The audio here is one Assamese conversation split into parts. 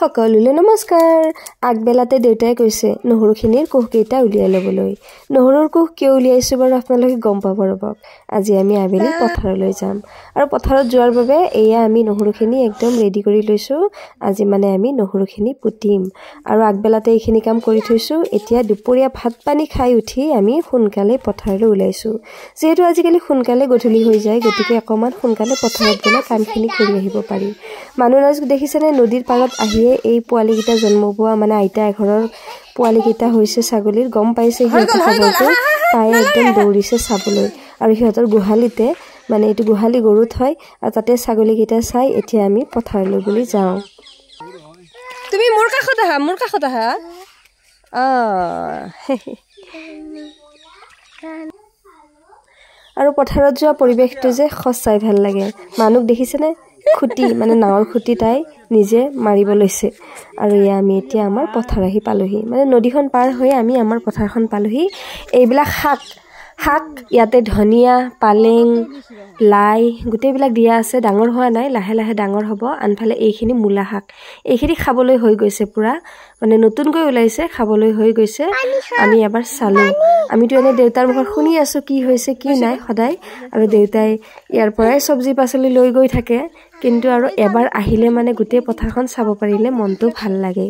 সকলোলৈ নমস্কাৰ। আগবেলাতে দেউতাই কৈছে নহৰুখিনিৰ কোহকেইটা উলিয়াই ল'বলৈ। নহৰুৰ কোহ কিয় উলিয়াইছোঁ বাৰু আপোনালোকে গম পাব ৰ'বক। আজি আমি আবেলি পথাৰলৈ যাম আৰু পথাৰত যোৱাৰ বাবে এয়া আমি নহৰুখিনি একদম ৰেডি কৰি লৈছোঁ। আজি মানে আমি নহৰুখিনি পুতিম আৰু আগবেলাতে এইখিনি কাম কৰি থৈছোঁ। এতিয়া দুপৰীয়া ভাত পানী খাই উঠি আমি সোনকালে পথাৰলৈ ওলাইছোঁ। যিহেতু আজিকালি সোনকালে গধূলি হৈ যায়, গতিকে অকণমান সোনকালে পথাৰত গ'লে কামখিনি কৰি আহিব পাৰি। মানুহ নাচ দেখিছেনে? নদীৰ পাৰত আহিয়ে এই পোৱালিকেইটা জন্ম পোৱা মানে আইতা এঘৰৰ পোৱালিকেইটা হৈছে ছাগলীৰ। গম পাইছে সিহঁতে খবৰটো পাই একদম দৌৰিছে চাবলৈ আৰু সিহঁতৰ গোহালিতে মানে এইটো গোহালি গৰুত হয় আৰু তাতে ছাগলীকেইটা চাই এতিয়া আমি পথাৰলৈ বুলি যাওঁ। তুমি মোৰ কাষত আহা, মোৰ কাষত আহা। আৰু পথাৰত যোৱা পৰিৱেশটো যে সঁচাই ভাল লাগে। মানুহ দেখিছেনে? খুঁটি মানে নাৱৰ খুঁটি তাই নিজে মাৰিব লৈছে আৰু এয়া আমি এতিয়া আমাৰ পথাৰ আহি পালোহি। মানে নদীখন পাৰ হৈ আমি আমাৰ পথাৰখন পালোহি। এইবিলাক শাক ইয়াতে ধনিয়া, পালেং, লাই গোটেইবিলাক দিয়া আছে। ডাঙৰ হোৱা নাই, লাহে লাহে ডাঙৰ হ'ব। আনফালে এইখিনি মূলা শাক, এইখিনি খাবলৈ হৈ গৈছে পূৰা, মানে নতুনকৈ ওলাইছে, খাবলৈ হৈ গৈছে। আমি এবাৰ চালোঁ। আমিতো এনেই দেউতাৰ মুখত শুনি আছোঁ কি হৈছে কি নাই সদায়, আৰু দেউতাই ইয়াৰ পৰাই চব্জি পাচলি লৈ গৈ থাকে। কিন্তু আৰু এবাৰ আহিলে মানে গোটেই পথাৰখন চাব পাৰিলে মনটো ভাল লাগে।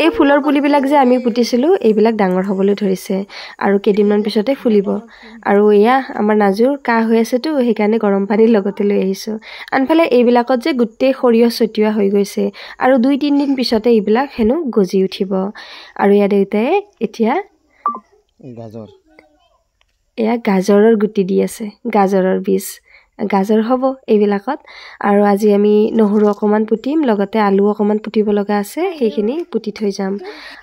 এই ফুলৰ পুলিবিলাক যে আমি পুতিছিলোঁ এইবিলাক ডাঙৰ হ'বলৈ ধৰিছে আৰু কেইদিনমান পিছতে ফুলিব। আৰু এয়া আমাৰ নাজুৰ কাহ হৈ আছেতো, সেইকাৰণে গৰম পানীৰ লগতে লৈ আহিছোঁ। আনফালে এইবিলাকত যে গোটেই সৰিয়হ ছটিওৱা হৈ গৈছে আৰু 2-3 দিন পিছতে এইবিলাক হেনো গজি উঠিব। আৰু এয়া দেউতাই এতিয়া গাজৰৰ গুটি দি আছে, গাজৰৰ বীজ। গাজৰ হ'ব এইবিলাকত। আৰু আজি আমি নহৰু অকণমান পুতিম, লগতে আলু অকণমান পুতিব লগা আছে, সেইখিনি পুতি থৈ যাম।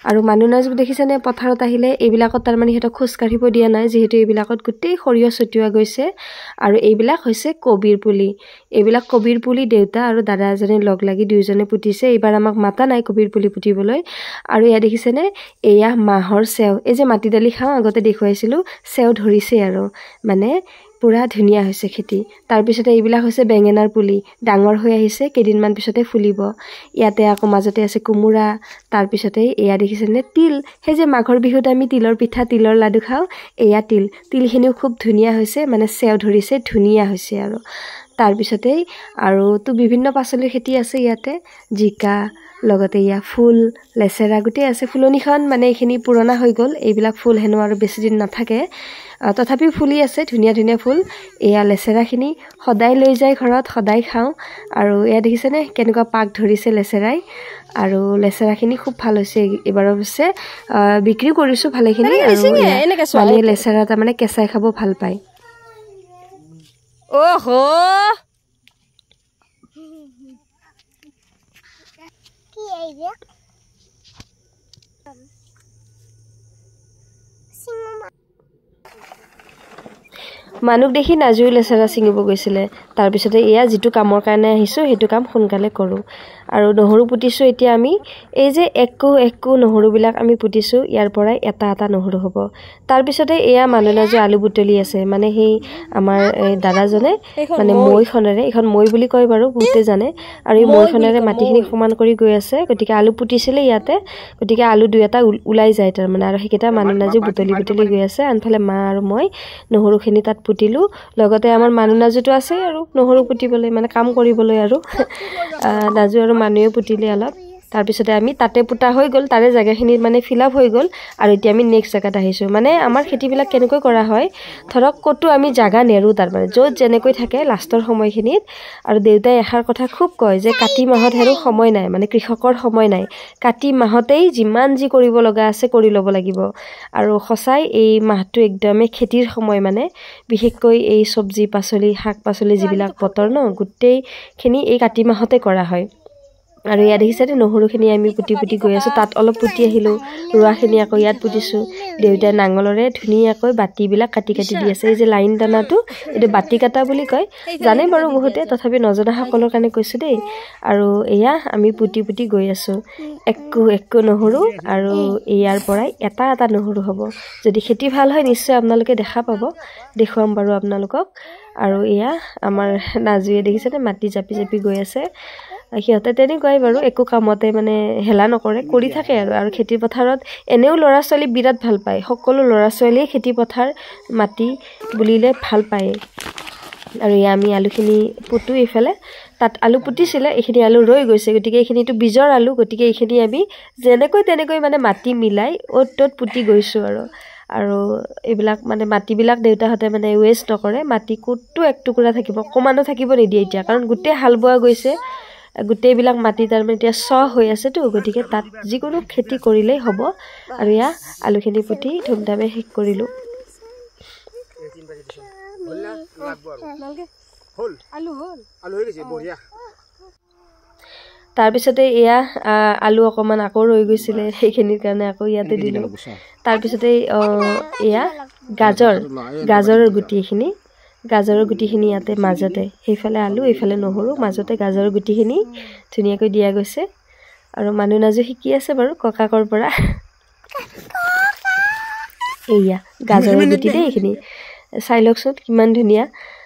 আৰু মানুহ নাজবোৰ দেখিছেনে? পথাৰত আহিলে এইবিলাকত তাৰমানে সিহঁতক খোজ কাঢ়িব দিয়া নাই, যিহেতু এইবিলাকত গোটেই সৰিয়হ ছটিওৱা গৈছে। আৰু এইবিলাক হৈছে কবিৰ পুলি। এইবিলাক কবিৰ পুলি দেউতা আৰু দাদা এজনে লগ লাগি দুয়োজনে পুতিছে। এইবাৰ আমাক মাতা নাই কবিৰ পুলি পুতিবলৈ। আৰু এয়া দেখিছেনে? এয়া মাহৰ চেও। এই যে মাটি দালি খাওঁ আগতে দেখুৱাইছিলোঁ, চেও ধৰিছে আৰু মানে পুৰা ধুনীয়া হৈছে খেতি। তাৰপিছতে এইবিলাক হৈছে বেঙেনাৰ পুলি, ডাঙৰ হৈ আহিছে, কেইদিনমান পিছতে ফুলিব। ইয়াতে আকৌ মাজতে আছে কোমোৰা। তাৰপিছতে এয়া দেখিছেনে? তিল। সেই যে মাঘৰ বিহুত আমি তিলৰ পিঠা, তিলৰ লাডু খাওঁ, এয়া তিলখিনিও খুব ধুনীয়া হৈছে, মানে চেও ধৰিছে, ধুনীয়া হৈছে। আৰু তাৰপিছতেই আৰুতো বিভিন্ন পাচলিৰ খেতি আছে ইয়াতে, জিকা, লগতে এয়া ফুল, লেচেৰা গোটেই আছে। ফুলনিখন মানে এইখিনি পুৰণা হৈ গ'ল, এইবিলাক ফুল হেনো আৰু বেছি দিন নাথাকে, তথাপিও ফুলি আছে, ধুনীয়া ধুনীয়া ফুল। এয়া লেচেৰাখিনি সদায় লৈ যায় ঘৰত, সদায় খাওঁ। আৰু এয়া দেখিছেনে কেনেকুৱা পাক ধৰিছে লেচেৰাই। আৰু লেচেৰাখিনি খুব ভাল হৈছে এইবাৰ, অৱশ্যে বিক্ৰীও কৰিছোঁ ভালেখিনি। আৰু মানে লেচেৰা তাৰমানে কেঁচাই খাব ভাল পায়। মানুহ দেখি নাজুৰি লেচেৰা ছিঙিব গৈছিলে। তাৰপিছতে এয়া যিটো কামৰ কাৰণে আহিছোঁ সেইটো কাম সোনকালে কৰোঁ। আৰু নহৰু পুতিছোঁ এতিয়া আমি। এই যে একো নহৰুবিলাক আমি পুতিছোঁ, ইয়াৰ পৰাই এটা এটা নহৰু হ'ব। তাৰপিছতে এয়া মানুহ নাজু আলু বুটলি আছে, মানে সেই আমাৰ দাদাজনে মানে মৈখনেৰে, এইখন মৈ বুলি কয় বাৰু, বহুতে জানে। আৰু এই মৈখনেৰে মাটিখিনি সমান কৰি গৈ আছে, গতিকে আলু পুতিছিলে ইয়াতে, গতিকে আলু 2-এটা ওলাই যায় তাৰমানে। আৰু সেইকেইটা মানুহ নাজু বুটলি গৈ আছে। আনফালে মা আৰু মই নহৰুখিনি তাত পুতিলোঁ। লগতে আমাৰ মানুহ নাজুটো আছে আৰু নহৰু পুতিবলৈ, মানে কাম কৰিবলৈ। আৰু নাজু আৰু মানুহেও পুতিলে অলপ। তাৰপিছতে আমি তাতে পুতা হৈ গ'ল, তাৰে জেগাখিনিত মানে ফিল আপ হৈ গ'ল। আৰু এতিয়া আমি নেক্সট জেগাত আহিছোঁ। মানে আমাৰ খেতিবিলাক কেনেকৈ কৰা হয়, ধৰক ক'তো আমি জেগা নেৰোঁ, তাৰমানে য'ত যেনেকৈ থাকে লাষ্টৰ সময়খিনিত। আৰু দেউতাই এষাৰ কথা খুব কয় যে কাতি মাহত হেনো সময় নাই, মানে কৃষকৰ সময় নাই। কাতি মাহতেই যিমান যি কৰিব লগা আছে কৰি ল'ব লাগিব। আৰু সঁচাই এই মাহটো একদমেই খেতিৰ সময়, মানে বিশেষকৈ এই চব্জি পাচলি, শাক পাচলি যিবিলাক বতৰ ন, গোটেইখিনি এই কাতি মাহতে কৰা হয়। আৰু ইয়াত দেখিছেনে নহৰুখিনি আমি পুতি গৈ আছোঁ। তাত অলপ পুতি আহিলোঁ, ৰোৱাখিনি আকৌ ইয়াত পুতিছোঁ। দেউতাই নাঙলৰে ধুনীয়াকৈ বাতিবিলাক কাটি দি আছে। এই যে লাইন টানাটো, এইটো বাতি কটা বুলি কয়, জানে বাৰু বহুতে, তথাপি নজনাসকলৰ কাৰণে কৈছোঁ দেই। আৰু এয়া আমি পুতি গৈ আছোঁ, একো নহৰু। আৰু ইয়াৰ পৰাই এটা এটা নহৰু হ'ব। যদি খেতি ভাল হয় নিশ্চয় আপোনালোকে দেখা পাব, দেখুৱাম বাৰু আপোনালোকক। আৰু এয়া আমাৰ নাজুৱে দেখিছেনে মাটি জাপি গৈ আছে। সিহঁতে তেনেকুৱাই বাৰু একো কামতে মানে হেলা নকৰে কৰি থাকে আৰু খেতি পথাৰত এনেও ল'ৰা ছোৱালী বিৰাট ভাল পায় সকলো ল'ৰা ছোৱালীয়ে খেতি পথাৰ মাটি বুলিলে ভাল পায় আৰু আমি আলুখিনি পুতু এইফালে তাত আলু পুতিছিলে এইখিনি আলু ৰৈ গৈছে গতিকে এইখিনিটো বীজৰ আলু গতিকে এইখিনি আমি যেনেকৈ মানে মাটি মিলাই অ'ত ত'ত পুতি গৈছোঁ আৰু এইবিলাক মানে মাটিবিলাক দেউতাহঁতে মানে ৱেষ্ট নকৰে মাটি কুটটো এক টুকুৰা থাকিব অকণমানো থাকিব নিদিয়ে এতিয়া কাৰণ গোটেই হাল বোৱা গৈছে গোটেইবিলাক মাটি তাৰমানে এতিয়া হৈ আছেতো গতিকে তাত যিকোনো খেতি কৰিলেই হ'ব আৰু ইয়া আলুখিনি পুতি ধুমধামে শেষ কৰিলোঁ তাৰপিছতে এয়া আলু অকণমান আকৌ ৰৈ গৈছিলে সেইখিনিৰ কাৰণে আকৌ ইয়াতে দিলোঁ তাৰপিছতে এয়া গাজৰৰ গুটিখিনি ইয়াতে মাজতে সেইফালে আলু এইফালে নহৰু মাজতে গাজৰৰ গুটিখিনি ধুনীয়াকৈ দিয়া গৈছে আৰু মানুহ নাজু শিকি আছে বাৰু ককাকৰ পৰা এয়া গাজৰৰ গুটি দেই এইখিনি চাই লওকচোন কিমান ধুনীয়া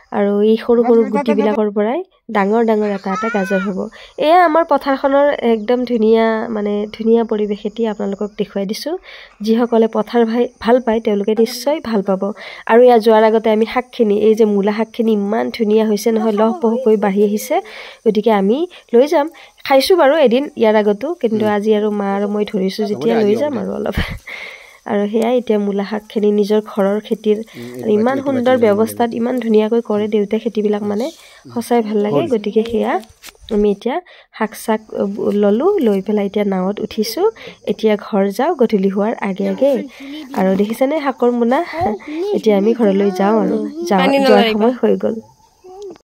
আৰু এই সৰু গুটিবিলাকৰ পৰাই ডাঙৰ এটা গাজৰ হ'ব এয়া আমাৰ পথাৰখনৰ একদম ধুনীয়া পৰিৱেশ এতিয়া আপোনালোকক দেখুৱাই দিছোঁ যিসকলে পথাৰ ভাল পায় তেওঁলোকে নিশ্চয় ভাল পাব আৰু ইয়াত যোৱাৰ আগতে আমি শাকখিনি এই যে মূলা শাকখিনি ইমান ধুনীয়া হৈছে নহয় লহপহকৈ বাঢ়ি আহিছে গতিকে আমি লৈ যাম খাইছোঁ বাৰু এদিন ইয়াৰ আগতো কিন্তু আজি আৰু মা আৰু মই ধৰিছোঁ যেতিয়া লৈ যাম আৰু অলপ আৰু সেয়াই এতিয়া মূলা শাকখিনি নিজৰ ঘৰৰ খেতিৰ ইমান সুন্দৰ ব্যৱস্থাত ইমান ধুনীয়াকৈ কৰে দেউতাই খেতিবিলাক মানে সঁচাই ভাল লাগে গতিকে সেয়া আমি এতিয়া শাক ল'লোঁ লৈ পেলাই এতিয়া নাৱত উঠিছোঁ এতিয়া ঘৰ যাওঁ গধূলি হোৱাৰ আগে আৰু দেখিছেনে শাকৰ মোনা এতিয়া আমি ঘৰলৈ যাওঁ আৰু যোৱাৰ সময় হৈ গ'ল